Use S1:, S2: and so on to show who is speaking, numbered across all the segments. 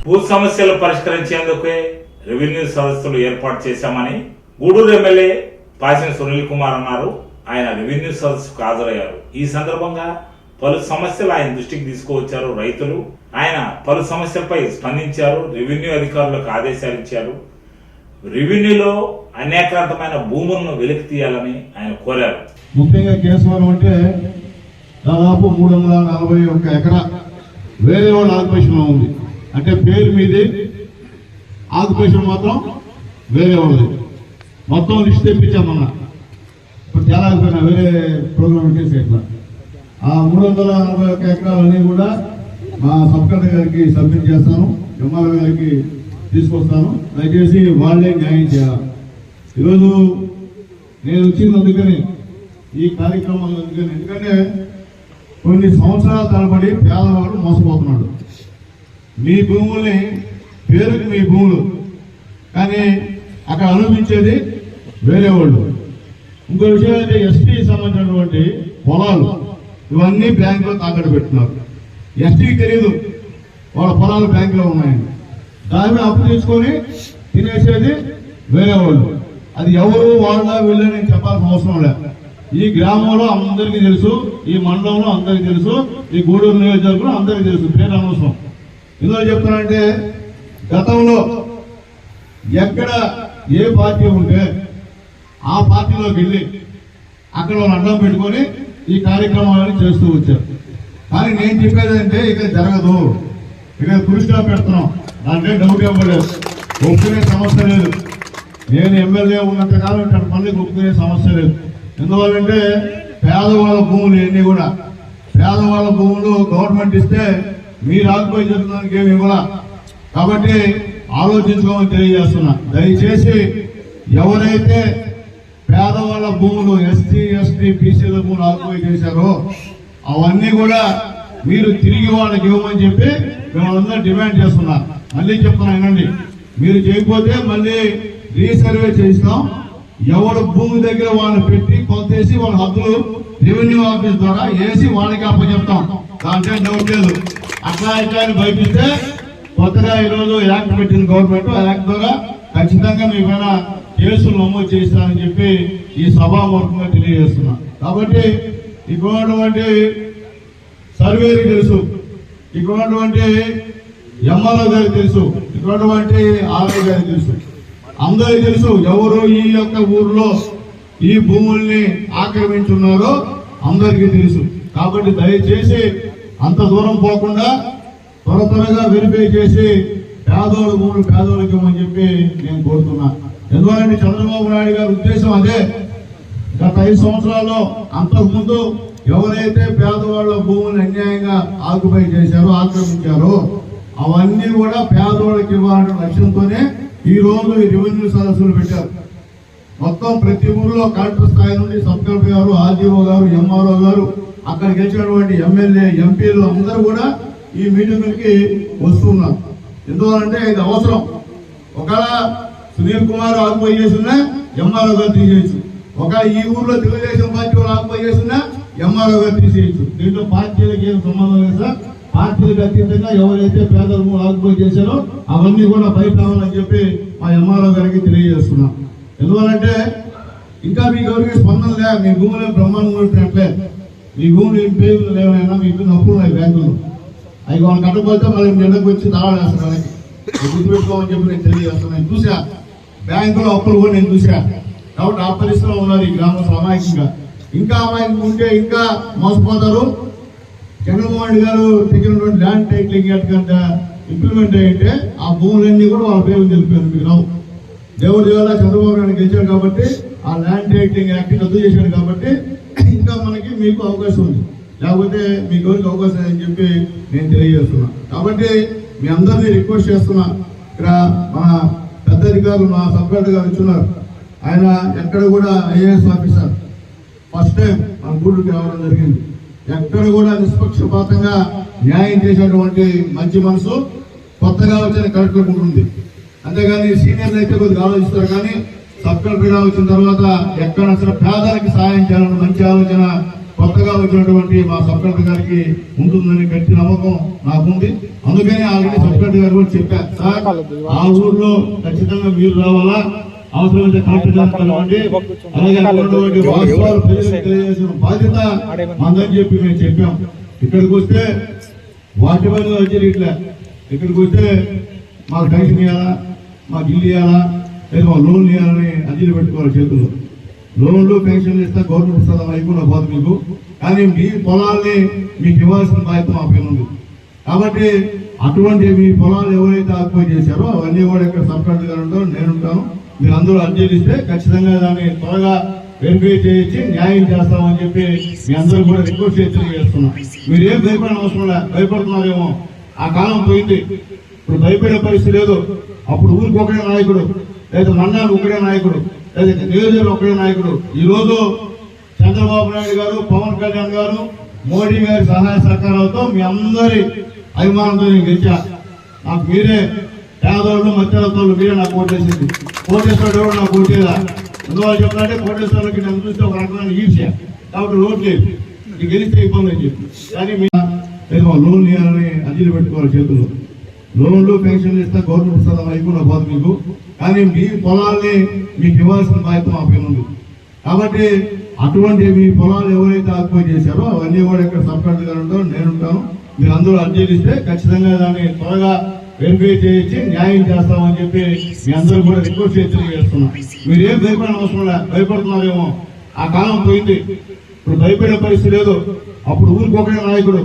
S1: భూ సమస్యలు పరిష్కరించేందుకే రెవెన్యూ సదస్సులు ఏర్పాటు చేశామని గూడూరు ఎమ్మెల్యే పాసిన సునీల్ కుమార్ అన్నారు. ఆయన రెవెన్యూ సదస్సుకు హాజరయ్యారు. ఈ సందర్భంగా పలు సమస్యలు ఆయన దృష్టికి తీసుకువచ్చారు రైతులు. ఆయన పలు సమస్యలపై స్పందించారు. రెవెన్యూ అధికారులకు ఆదేశాలు ఇచ్చారు. రెవెన్యూలో అన్యాక్రాంతమైన భూములను వెలికి తీయాలని ఆయన కోరారు.
S2: ముఖ్యంగా కేశవరం అంటే దాదాపు 341 ఎకరా వేరే వాళ్ళ ఆక్యుపేషన్ లో ఉంది. అంటే పేరు మీది, ఆక్యుపేషన్ మాత్రం వేరే వాళ్ళది. మొత్తం లిస్ట్ తెప్పించామన్నా. ఇప్పుడు చాలా వేరే ప్రోగ్రామ్ చేసే ఇట్లా ఆ 341 ఎకరాలన్నీ కూడా మా సబ్ కలెక్టర్ గారికి సబ్మిట్ చేస్తాను, ఎంఆర్ఓ గారికి తీసుకొస్తాను. దయచేసి వాళ్ళే న్యాయం చేయాలి. ఈరోజు నేను వచ్చింది అందుకని, ఈ కార్యక్రమాలు అందుకని, ఎందుకంటే కొన్ని సంవత్సరాల తరబడి పేదవాడు మోసపోతున్నాడు. మీ భూముల్ని పేరుకి మీ భూములు, కానీ అక్కడ అనుభవించేది వేరే వాళ్ళు. ఇంకో విషయం అయితే ఎస్టీ సంబంధించినటువంటి పొలాలు ఇవన్నీ బ్యాంకులో తాకట్టు పెట్టున్నారు. ఎస్టీకి తెలియదు వాళ్ళ పొలాలు బ్యాంకులో ఉన్నాయని. దాన్ని అప్పు తీసుకొని తినేసేది వేరే వాళ్ళు. అది ఎవరు వాళ్ళ వీళ్ళని చెప్పాల్సిన అవసరం లేదు. ఈ గ్రామంలో అందరికీ తెలుసు, ఈ మండలంలో అందరికీ తెలుసు, ఈ గూడూరు నియోజకవర్గంలో అందరికీ తెలుసు. పేరు అనవసరం. ఎందులో చెప్తానంటే, గతంలో ఎక్కడ ఏ పార్టీ ఉంటే ఆ పార్టీలోకి వెళ్ళి అక్కడ వాళ్ళు అడ్డం పెట్టుకొని ఈ కార్యక్రమాలను చేస్తూ వచ్చారు. కానీ నేను చెప్పేది అంటే ఇక జరగదు, ఇక దృష్టిలో పెడుతున్నాం. దాంట్లో డౌట్ ఇవ్వలేదు, ఒప్పుకునే సమస్య లేదు. నేను ఎమ్మెల్యే ఉన్నంతకాలం ఇక్కడ పనులకు ఒప్పుకునే సమస్య లేదు. ఎందువల్లంటే పేదవాళ్ళ భూములు ఇవన్నీ కూడా పేదవాళ్ళ భూములు గవర్నమెంట్ ఇస్తే మీరు ఆకుపోయి జరుగుతానికి ఏమి ఇవ్వాల. కాబట్టి ఆలోచించుకోమని తెలియజేస్తున్నా. దయచేసి ఎవరైతే పేదవాళ్ళ భూములు ఎస్సీ ఎస్టీ బీసీల భూములు ఆకుపోయి చేశారో అవన్నీ కూడా మీరు తిరిగి వాళ్ళకి ఇవ్వమని చెప్పి మేమందరూ డిమాండ్ చేస్తున్నాం. మళ్ళీ చెప్తున్నా, వినండి. మీరు చేయకపోతే మళ్ళీ రీసర్వే చేస్తాం. ఎవరు భూమి దగ్గర వాళ్ళని పెట్టి కొత్తేసి వాళ్ళ హద్దులు రెవెన్యూ ఆఫీస్ ద్వారా వేసి వాళ్ళకి అప్పచెప్తాం. దాంట్లో డౌట్ లేదు. అట్లా ఇట్లా భయపిస్తే కొత్తగా ఈరోజు యాక్ట్ పెట్టింది గవర్నమెంట్. ఆ యాక్ట్ ద్వారా ఖచ్చితంగా మీ పైన కేసులు నమోదు చేస్తానని చెప్పి ఈ సభాముఖంగా తెలియజేస్తున్నా. కాబట్టి ఇటువంటి సర్వేకి తెలుసు, ఇటువంటి ఎంఆర్ఓ గారికి తెలుసు, ఇటువంటి ఆర్ఐ గారికి తెలుసు, అందరికీ తెలుసు ఎవరు ఈ యొక్క ఊర్లో ఈ భూముల్ని ఆక్రమించున్నారో అందరికీ తెలుసు. కాబట్టి దయచేసి అంత దూరం పోకుండా త్వరగా వెరిఫై చేసి పేదోళ్ళ భూములు పేదోళ్ళకి ఇవ్వమని చెప్పి నేను కోరుతున్నా. ఎందుకంటే చంద్రబాబు నాయుడు గారి ఉద్దేశం అదే. గత 5 సంవత్సరాల్లో అంతకుముందు ఎవరైతే పేదవాళ్ళ భూములు అన్యాయంగా ఆక్యుపై చేశారో, ఆక్రమించారో అవన్నీ కూడా పేదవాళ్ళకి ఇవ్వాలనే లక్ష్యంతోనే ఈ రోజు ఈ రెవెన్యూ సదస్సులు పెట్టారు. మొత్తం ప్రతి ఊర్లో కలెక్టర్ స్థాయి నుండి సబ్ కలెక్టర్ గారు, ఆర్డీఓ గారు, ఎంఆర్ఓ గారు, అక్కడ గెలిచినటువంటి ఎమ్మెల్యే ఎంపీలు అందరూ కూడా ఈ మీటింగులకి వస్తున్నారు. ఎందువల్లంటే ఇది అవసరం. ఒకవేళ సునీల్ కుమార్ ఆకుపోయి చేస్తున్నా ఎంఆర్ఓ గారు తీసేయచ్చు. ఒకవేళ ఈ ఊర్లో తెలుగుదేశం పార్టీ వాళ్ళు ఆకుపోయి చేస్తున్నా ఎంఆర్ఓ గారు తీసేయచ్చు. దీంట్లో పార్టీలకు ఏం సంబంధం లేదు సార్. పార్టీలకు అతీతంగా ఎవరైతే పేదలు ఆకుపోయి చేశారో అవన్నీ కూడా బయట రావాలని చెప్పి మా ఎంఆర్ఓ గారికి తెలియజేస్తున్నాం. ఎందువల్లంటే ఇంకా మీకు ఎవరికి స్పందన లే. మీ భూములు బ్రహ్మాండంగా ఉంటున్నట్లే. మీ భూములు ఏం పేర్లు లేవైనా మీకు అప్పులు ఉన్నాయి బ్యాంకులు. అవి వాళ్ళు కట్టకపోతే మళ్ళీ ఎండకు వచ్చి దావా వేస్తారు. వాళ్ళకి గుర్తుపెట్టుకోమని చెప్పి నేను తెలియజేస్తున్నాను. చూసా బ్యాంకులో అప్పులు కూడా నేను చూసా. కాబట్టి ఆ పరిస్థితిలో ఉన్నారు ఈ గ్రామంలో అమాయకంగా. ఇంకా అమాయకం ఉంటే ఇంకా మోసపోతారు. చంద్రబాబు నాయుడు గారు తెచ్చినటువంటి ల్యాండ్ టైటిలింగ్ యాక్ట్ కంట ఇంప్లిమెంట్ అయ్యింటే ఆ భూములన్నీ కూడా వాళ్ళ పేరు తెలిపారు. మీకు రావు. దేవుడి వల్ల చంద్రబాబు నాయుడు గెలిచారు కాబట్టి ఆ ల్యాండ్ టైటిలింగ్ యాక్ట్ రద్దు చేశాడు. కాబట్టి ఇంకా మనకి మీకు అవకాశం ఉంది, లేకపోతే మీకు ఎవరికి అవకాశం అని చెప్పి నేను తెలియజేస్తున్నా. కాబట్టి మీ అందరినీ రిక్వెస్ట్ చేస్తున్నా. ఇక్కడ మన పెద్ద అధికారులు మా సబ్ కలెక్టర్ గారు ఇచ్చున్నారు. ఆయన ఎక్కడ కూడా ఐఏఎస్ ఆఫీసర్ ఫస్ట్ టైం మన గూడూరుకి రావడం జరిగింది. ఎక్కడ కూడా నిష్పక్షపాతంగా న్యాయం చేసేటువంటి మంచి మనసు కొత్తగా వచ్చిన కలెక్టర్ ఉంటుంది. అంతేగాని సీనియర్లు అయితే కొద్దిగా ఆలోచిస్తారు. కానీ సబ్ కలెక్టర్గా వచ్చిన తర్వాత ఎక్కడ అసలు పేదలకు సహాయం చేయాలని మంచి ఆలోచన కొత్తగా వచ్చినటువంటి మా సబ్ కలెక్టర్ గారికి ఉంటుందని గట్టి నమ్మకం నాకుంది. అందుకని ఆల్రెడీ సబ్ కలెక్టర్ గారు కూడా చెప్పారు, సార్ ఆ ఊర్లో ఖచ్చితంగా మీరు రావాలా, అవసరమైతే కలెక్టర్ గారు కలవండి, అలాగే అక్కడ ఉన్నటువంటి వాస్తవాలు ప్రజలకు తెలియజేసిన బాధ్యత మందని చెప్పి మేము చెప్పాం. ఇక్కడికి వస్తే వాటి వల్ల వచ్చేది ఇట్లా, ఇక్కడికి వస్తే మాకు టైం ఇవ్వాలా, మాకు ఇల్లు ఇవ్వాలా, లేదా మా లోన్లు ఇవ్వాలని అర్జీలు పెట్టుకోవాలి చేతుల్లో. లోన్లు పెన్షన్లు ఇస్తే గవర్నమెంట్ ఇస్తుందా అయిపోయిన పోదు మీకు, కానీ మీ పొలాల్ని మీకు ఇవ్వాల్సిన బాధ్యత మా పైన ఉంది. కాబట్టి అటువంటి మీ పొలాలు ఎవరైతే ఆక్యుపై చేశారో అవన్నీ కూడా ఇక్కడ సబ్ కలెక్టర్ గారు ఉంటారు, నేను ఉంటాను. మీరు అందరూ అర్జీలు ఇస్తే ఖచ్చితంగా దాన్ని త్వరగా వెరిఫై చేయించి న్యాయం చేస్తామని చెప్పి మీ అందరూ కూడా రిక్వెస్ట్ చేస్తున్నాం. మీరు ఏం భయపడిన అవసరం లేదు, భయపడుతున్నారేమో, ఆ కాలం పోయింది, ఇప్పుడు భయపడే పరిస్థితి లేదు. అప్పుడు ఊరికి ఒకడే నాయకుడు, లేదా మండలానికి ఒకడే నాయకుడు, లేదా నియోజకవర్గం ఒకడే నాయకుడు. ఈ రోజు చంద్రబాబు నాయుడు గారు, పవన్ కళ్యాణ్ గారు, మోడీ గారి సహాయ సహకారాలతో మీ అందరి అభిమానంతో నేను గెలిచా. నాకు మీరే పేదవాళ్ళు మధ్యతోళ్ళు మీరే నాకు ఓటేసింది. కోటేశ్వరుడు ఎవరు నాకు ఓటేదా? అందువల్ల చెప్పాలంటే కోటేశ్వరులకి నన్ను చూస్తే ఒక రకమైన ఈర్ష్య, కాబట్టి లోటు లేదు, నీకు గెలిస్తే ఇబ్బంది అని చెప్పి. కానీ మీ లోన్ ఇవ్వాలని అర్జీలు పెట్టుకోవాలి చేతుల్లో. లోన్లు పెన్షన్లు ఇస్తే గవర్నమెంట్ ఇస్తుందా అయిపోయిన పోదు మీకు, కానీ మీ పొలాల్ని మీకు ఇవ్వాల్సిన బాధ్యత మా పైన ఉంది. కాబట్టి అటువంటి మీ పొలాలు ఎవరైతే ఆక్యుపై చేశారో అవన్నీ కూడా ఇక్కడ సబ్ కలెక్టర్ గారు ఉంటారు, నేను ఉంటాను. మీరు అందరూ అర్జీలు ఇస్తే ఖచ్చితంగా దాన్ని త్వరగా వెరిఫై చేయించి న్యాయం చేస్తామని చెప్పి మీ అందరూ కూడా రిక్వెస్ట్ చేస్తున్నాం. మీరు ఏం భయపడిన అవసరం లేదు, భయపడుతున్నారేమో, ఆ కాలం పోయింది, ఇప్పుడు భయపడే పరిస్థితి లేదు. అప్పుడు ఊరికి ఒకడే నాయకుడు,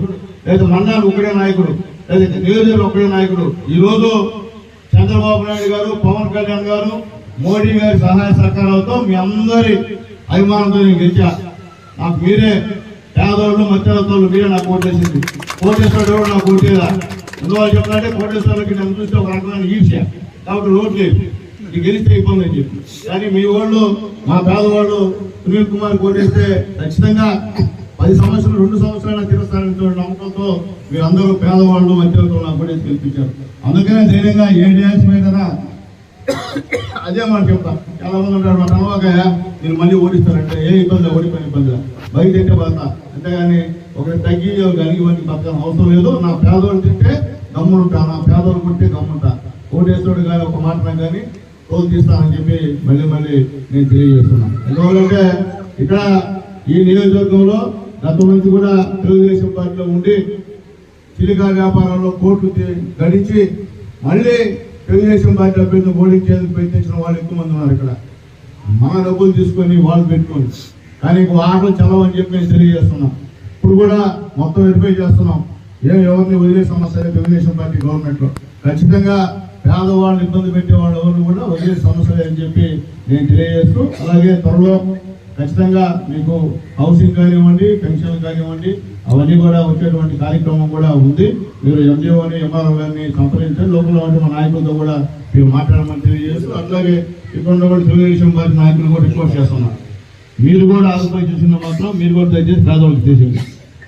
S2: లేదా మండలానికి ఒకడే నాయకుడు, లేదా నియోజకవర్గం ఒకడే నాయకుడు. ఈ రోజు చంద్రబాబు నాయుడు గారు, పవన్ కళ్యాణ్ గారు, మోడీ గారి సహాయ సహకారాలతో మీ అందరి అభిమానంతో నేను గెలిచా. నాకు మీరే పేదవాళ్ళు మధ్యతోళ్ళు మీరే నాకు ఓటేసింది. కోటేశ్వరుడు ఎవరు నాకు ఓటేదా? అందువల్ల చెప్పాలంటే కోటేశ్వరులకి నన్ను చూస్తే ఒక రకమైన ఈర్ష్య, కాబట్టి లోటు లేదు, నీకు గెలిస్తే ఇబ్బంది అని చెప్పి. కానీ మీ వాళ్ళు, మా పేదవాళ్ళు సునీల్ కుమార్ కోటేస్తే ఖచ్చితంగా 10 సంవత్సరాలు 2 సంవత్సరాలు తిరస్కరించిన నమ్మకంతో మీరందరూ పేదవాళ్ళు మధ్యతో నాకు కూడా గెలిపించారు. అందుకనే ధైర్యంగా ఏ డ్యాన్స్ మీద అదే మనం చెప్తాం. చాలా మంది ఉంటారు, మా తనవాకయ్య మీరు మళ్ళీ ఓడిస్తారంటే ఏ ఇబ్బంది, ఓడిపోయిన ఇబ్బంది బయట తింటే బతా, అంతేగాని ఒకటి తగ్గి కలిగి వాడికి బతకడం అవసరం లేదు. నా పేదవాళ్ళు తింటే గమ్ముంటా, నా పేదవాళ్ళు కొట్టే గమ్ముంటా, ఓటేస్తాడు కానీ ఒక మాట కానీ రోజు తీస్తానని చెప్పి మళ్ళీ నేను తెలియజేస్తున్నాను. ఎందుకంటే ఇక్కడ ఈ నియోజకవర్గంలో గతం నుంచి కూడా తెలుగుదేశం పార్టీలో ఉండి చిలికా వ్యాపారంలో కోర్టు గడిచి మళ్ళీ తెలుగుదేశం పార్టీ అభ్యర్థులు ఓడించేందుకు ప్రయత్నించిన వాళ్ళు ఎక్కువ మంది ఉన్నారు. ఇక్కడ మన డబ్బులు తీసుకొని వాళ్ళు పెట్టుకొని, కానీ ఆటలు చలవని చెప్పి మేము తెలియజేస్తున్నాం. ఇప్పుడు కూడా మొత్తం వెరిఫై చేస్తున్నాం. ఎవరిని వదిలే సమస్య తెలుగుదేశం పార్టీ గవర్నమెంట్ లో ఖచ్చితంగా పేదవాళ్ళని ఇబ్బంది పెట్టే వాళ్ళు ఎవరిని కూడా వదిలే సమస్య అని చెప్పి నేను తెలియజేస్తూ, అలాగే త్వరలో ఖచ్చితంగా మీకు హౌసింగ్ కానివ్వండి, పెన్షన్ కానివ్వండి, అవన్నీ కూడా వచ్చేటువంటి కార్యక్రమం కూడా ఉంది. మీరు ఎంజీఓని, ఎంఆర్ఓ గారిని సంప్రదించారు, లోపల ఉంటే మా నాయకులతో కూడా మీరు మాట్లాడమని తెలియజేస్తూ, అట్లాగే ఇక్కడ కూడా తెలుగుదేశం పార్టీ నాయకులు కూడా రిక్వెస్ట్ చేస్తున్నారు. మీరు కూడా ఆకుపై చూసిన మాత్రం మీరు కూడా దయచేసి పేదవాళ్ళకి చేసేది,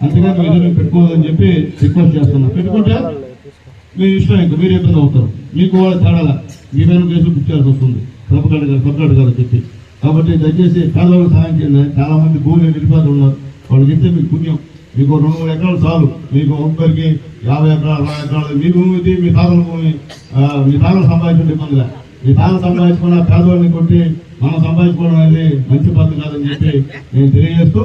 S2: అంతేగా మీరు ఎదురు పెట్టుకోవాలని చెప్పి రిక్వెస్ట్ చేస్తున్నారు. పెట్టుకుంటే మీ ఇష్టం, ఇంకా మీరు ఇబ్బంది అవుతారు, మీకు వాళ్ళ తేడాల మీ మీద కేసులు బుక్ చేయాల్సి వస్తుంది సబ్ కలెక్టర్ గారు చెప్పి. కాబట్టి దయచేసి పేదవాళ్ళకి సహాయం చేయండి. చాలా మంది భూమి నిరుపేదలు ఉన్నారు, వాళ్ళకి ఇస్తే మీకు పుణ్యం. మీకు 2-3 ఎకరాలు చాలు, మీకు ఒక్కరికి 50 ఎకరాలు 40 ఎకరాలు మీ భూమి ఇది, మీ తాతల భూమి, మీ తాతలు సంపాదించే ఇబ్బందిగా, మీ తాతలు సంపాదించుకున్న పేదవాళ్ళని కొట్టి మనం సంపాదించుకోవడం అనేది మంచి పద్ధతి కాదని చెప్పి నేను తెలియజేస్తూ